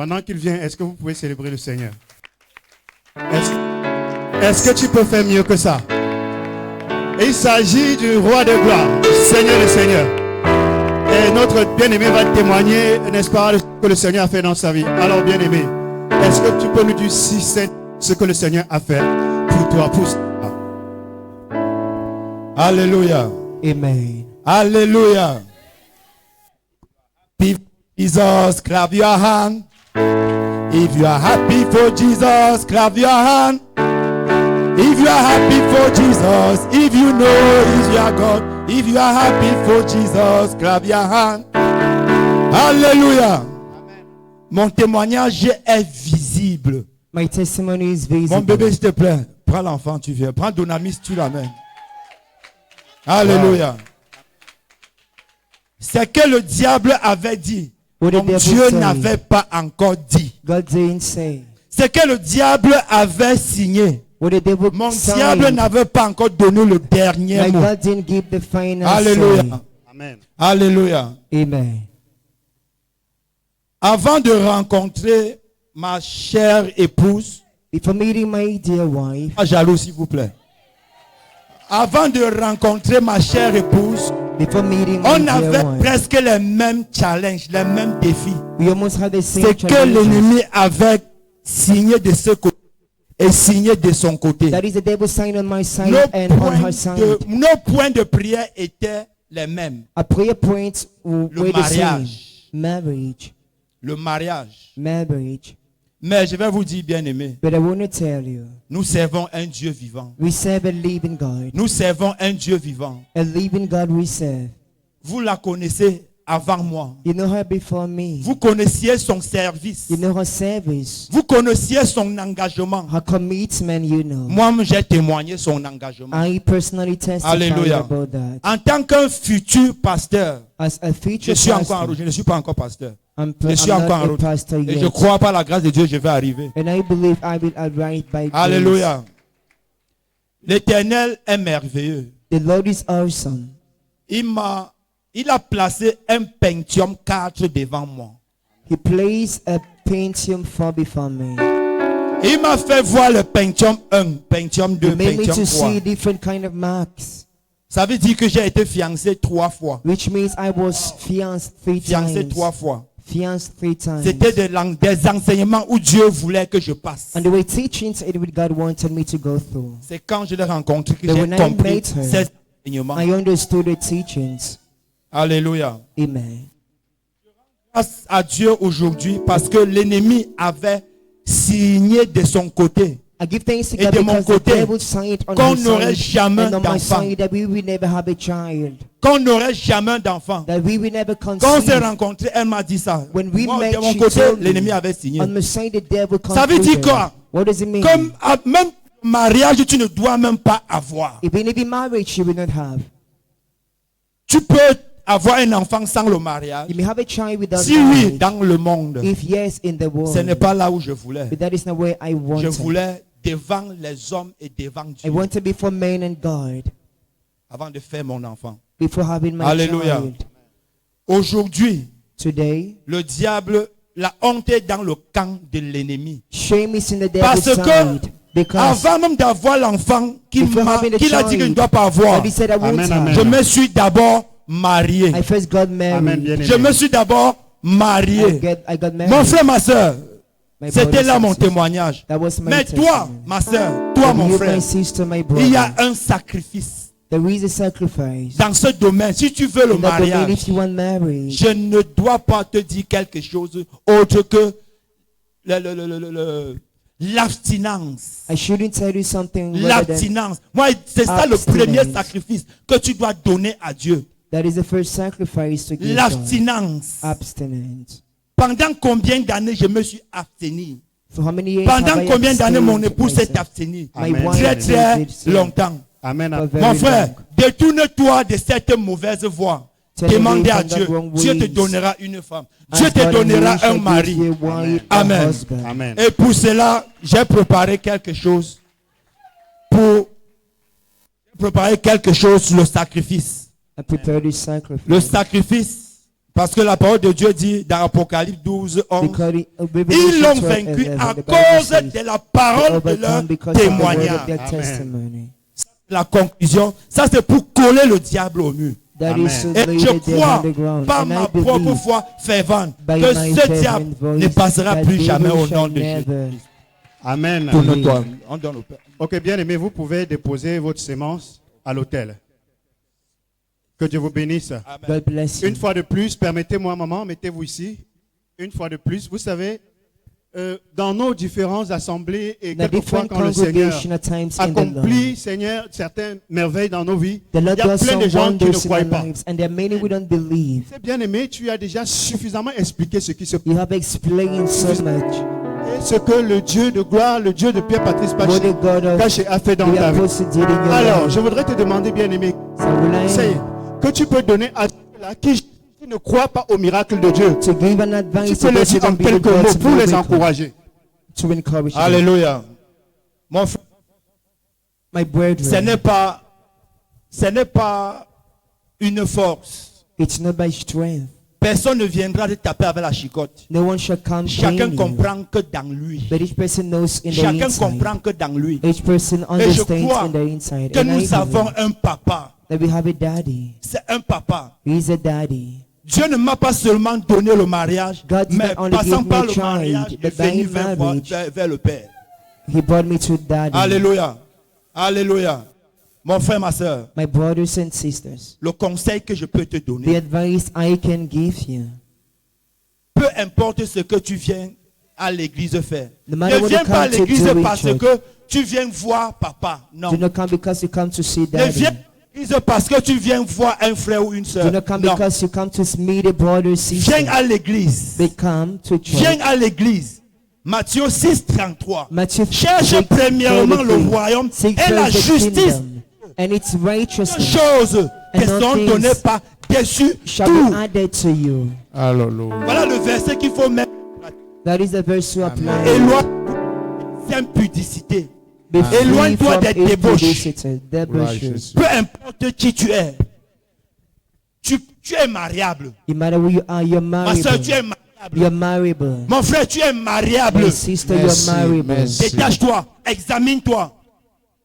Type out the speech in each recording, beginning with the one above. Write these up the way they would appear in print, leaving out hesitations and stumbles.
Pendant qu'il vient, est-ce que vous pouvez célébrer le Seigneur? Est-ce que tu peux faire mieux que ça? Et il s'agit du roi de gloire, Seigneur le Seigneur. Et notre bien-aimé va témoigner, n'est-ce pas, ce que le Seigneur a fait dans sa vie. Alors bien-aimé, est-ce que tu peux nous dire si c'est ce que le Seigneur a fait pour toi, pour ça? Alléluia. Amen. Alléluia. Jesus, clap your hand. If you are happy for Jesus, clap your hand. If you are happy for Jesus, if you know He's your God, if you are happy for Jesus, clap your hand. Alléluia. Mon témoignage est visible. My testimony is visible. Mon bébé, s'il te plaît, prends l'enfant, tu viens. Prends Donamis, tu l'amènes. Alléluia. C'est que le diable avait dit. Donc Dieu n'avait pas encore dit. God didn't say. C'est que le diable avait signé. Mon diable n'avait pas encore donné le dernier mot. God didn't give the final Alléluia. say. Amen. Alléluia. Amen. Avant de rencontrer ma chère épouse, Before meeting my dear wife, pas jaloux s'il vous plaît. Avant de rencontrer ma chère épouse, before meeting my on dear avait wife, presque les mêmes challenges, les mêmes défis. we almost had the same C'est que challenges. l'ennemi avait signé de ce côté et signé de son côté. That is the devil sign on my side Nos and on her side. points de prière étaient les mêmes. Our prayer points were Le the same. mariage. Marriage. Le mariage. Marriage. Mais je vais vous dire, bien-aimés, But I want to tell you, nous servons un Dieu vivant. we serve a living God. Nous servons un Dieu vivant. A living God we serve. Vous la connaissez avant moi. You know her before me. Vous connaissiez son service. You know her service. Vous connaissiez son engagement. Her commitment, you know. Moi, j'ai témoigné son engagement. I personally testify Alléluia. about that. En tant qu'un futur pasteur, As a je future suis encore en pastor, route. Je ne suis pas encore pasteur. Je I'm suis encore en not a route. pastor Et je yet. crois par la grâce de Dieu, je vais arriver. And I believe I will arrive by grace. Alléluia. L'Éternel est merveilleux. The Lord is awesome. Il a placé un Pentium 4 devant moi. He placed a Pentium 4 before me. Il m'a fait voir le Pentium 1, Pentium 2, He made me Pentium to 3. see different kind of marks, Ça veut dire que j'ai été fiancé 3 fois. which means I was fianced 3 Fiancé times. 3 fois. Fianced 3 times. C'était des enseignements où Dieu voulait que je passe. And the way teachings it what God wanted me to go through. C'est quand je l'ai rencontré que But j'ai when I compris met her, ces enseignements. I understood the teachings. Alléluia. Amen. Grâce à Dieu aujourd'hui parce que l'ennemi avait signé de son côté I give thanks to et God de mon because the côté devil signed on qu'on his n'aurait side jamais and on my d'enfant. side that we will never have a child. Qu'on n'aurait jamais d'enfant. That we will never Quand on s'est conceive. rencontrés, elle m'a dit ça. When we Moi, met, de mon she côté, told me, l'ennemi avait signé. on my side the devil Ça veut dire concluded. quoi? What does it mean? Comme même mariage, tu ne dois même pas avoir. Even if in marriage you will not have. Tu peux avoir un enfant sans le mariage. You may have a child without Si oui, marriage. dans le monde, If yes, in the ce n'est world. pas là où je voulais. But that is not where I Je wanted. voulais devant les hommes et devant I Dieu want to be for men and God avant de faire mon enfant. before having my Alléluia. child. Aujourd'hui, Today, le diable, la honte est dans le camp de l'ennemi. shame is in the Parce devil's que side. Because avant même d'avoir l'enfant qu'il Before having a a dit qu'il child, ne doit pas avoir, God he said I won't Amen, have. amen. je me suis d'abord marié. I first got Amen, married. bien Je me suis d'abord marié. I got married. Mon frère, ma soeur, My c'était brothers là and mon sisters. témoignage. That was my Mais toi, testimony. ma soeur, toi, And mon you, frère, my sister, my il y a brother. un sacrifice There is a sacrifice. dans ce domaine. Si tu veux le In that domain, mariage, if you want marriage, je ne dois pas te dire quelque chose autre que l'abstinence. I shouldn't tell you something rather than L'abstinence. Moi, c'est ça le abstinence. premier sacrifice que tu dois donner à Dieu. that is the first sacrifice to give God. L'abstinence. Abstinence. Pendant combien d'années je me suis abstenu? For how many years Pendant have I combien d'années mon abstained épouse s'est myself? abstenue? My Amen. wife Très très did so longtemps. Amen. for very Mon frère, long. détourne-toi de cette mauvaise voie. Turn Demandez away à from that Dieu. wrong Dieu te ways. donnera une femme. Dieu And te God donnera shall un give mari. you a wife, a Amen. husband. Amen. Et pour cela, j'ai préparé quelque chose le sacrifice. I prepared this sacrifice. Le sacrifice, Parce que la parole de Dieu dit dans Apocalypse 12, 11, Because ils l'ont vaincu à cause de la parole de leur témoignage. Amen. La conclusion, ça c'est pour coller le diable au mur. That Amen. is to Et lay je the devil crois on the ground. par And ma I propre believe foi fervente by que my ce fervent diable voice ne passera that plus jamais devil au nom shall de Jésus. never. Amen. Tourne-toi. On donne au Père. Ok, bien aimé, vous pouvez déposer votre sémence à l'autel. Que Dieu vous bénisse. God bless you. Une fois de plus, permettez-moi, maman, mettez-vous ici. Une fois de plus, vous savez, dans nos différentes assemblées et The quelquefois different quand le Seigneur congregation at times in the accomplit, Lord. Seigneur, certaines merveilles dans nos vies, The il Lord y a does plein de some gens qui ne wonders in croient their pas. lives, and there are many who don't believe. C'est bien aimé, tu as déjà suffisamment expliqué ce qui se passe. You have explained so much Et ce que le Dieu de gloire, le Dieu de Pierre Patrice what Paché, the God of Paché a fait dans the ta vie. apostle did in your Alors, life. je voudrais te demander, bien aimé, So will c'est I que tu peux donner à ceux-là qui ne croient pas au miracle de Dieu. to give an Tu advice peux to le those who dire en don't believe quelques God mots to pour les be encourager. to encourage them. Alléluia. Mon frère, My ce n'est brethren, pas une force. it's not by strength. Personne ne viendra te taper avec la chicotte. No one shall come Chacun pain you. comprend que dans lui. But each person knows in the Chacun inside. comprend que dans lui. Each person Et je understands crois in the inside. que And I nous avons believe un papa. that we have a daddy. C'est un papa. He's a daddy. Dieu ne m'a pas seulement donné le mariage, God did mais not only passant give me par a le child, mariage, but est venu by vers, marriage, vers le Père. He brought me to daddy. Alléluia. Alléluia. Mon frère, ma soeur, My brothers and sisters, le conseil que je peux te the donner, advice I can give you, peu importe ce que tu viens à l'église faire. No matter Ne what viens you pas à come to l'église do in parce church. que tu viens voir papa. Non. do not come because you come to see Ne daddy. viens à l'église parce que tu viens voir un frère ou une Do soeur. not come Non. because you come to meet a brother or sister. Viens à l'église. They come to church. Viens à l'église. Matthieu 6, 33. Matthew Cherche 6:33. premièrement le royaume Seek et la first the justice. kingdom and its righteousness Choses qui And all sont things données par dessus shall tout. be added to you. Voilà le verset qu'il faut mettre. That is the verse to apply. Éloigne impudicité. Be free Éloigne-toi from des débauches. impudicity, debauchery. Peu importe qui tu es. Tu es mariable. No matter who you are, you're Ma soeur, tu es marriable. mariable. You're marriable. Mon frère, tu es mariable. My sister, you're marriable. Détache-toi. Examine-toi.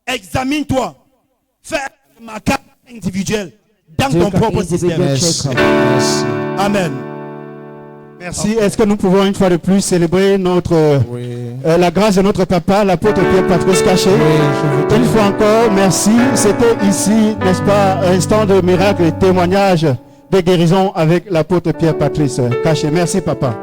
Examine-toi. Fais ma carte individuelle dans Do ton an propre individual système. check-up. Amen. Merci. Est-ce que nous pouvons une fois de plus célébrer la grâce de notre papa, l'apôtre Pierre Patrice Caché? Une fois encore, merci. C'était ici, n'est-ce pas, un instant de miracle et témoignage de guérison avec l'apôtre Pierre Patrice Caché. Merci, papa.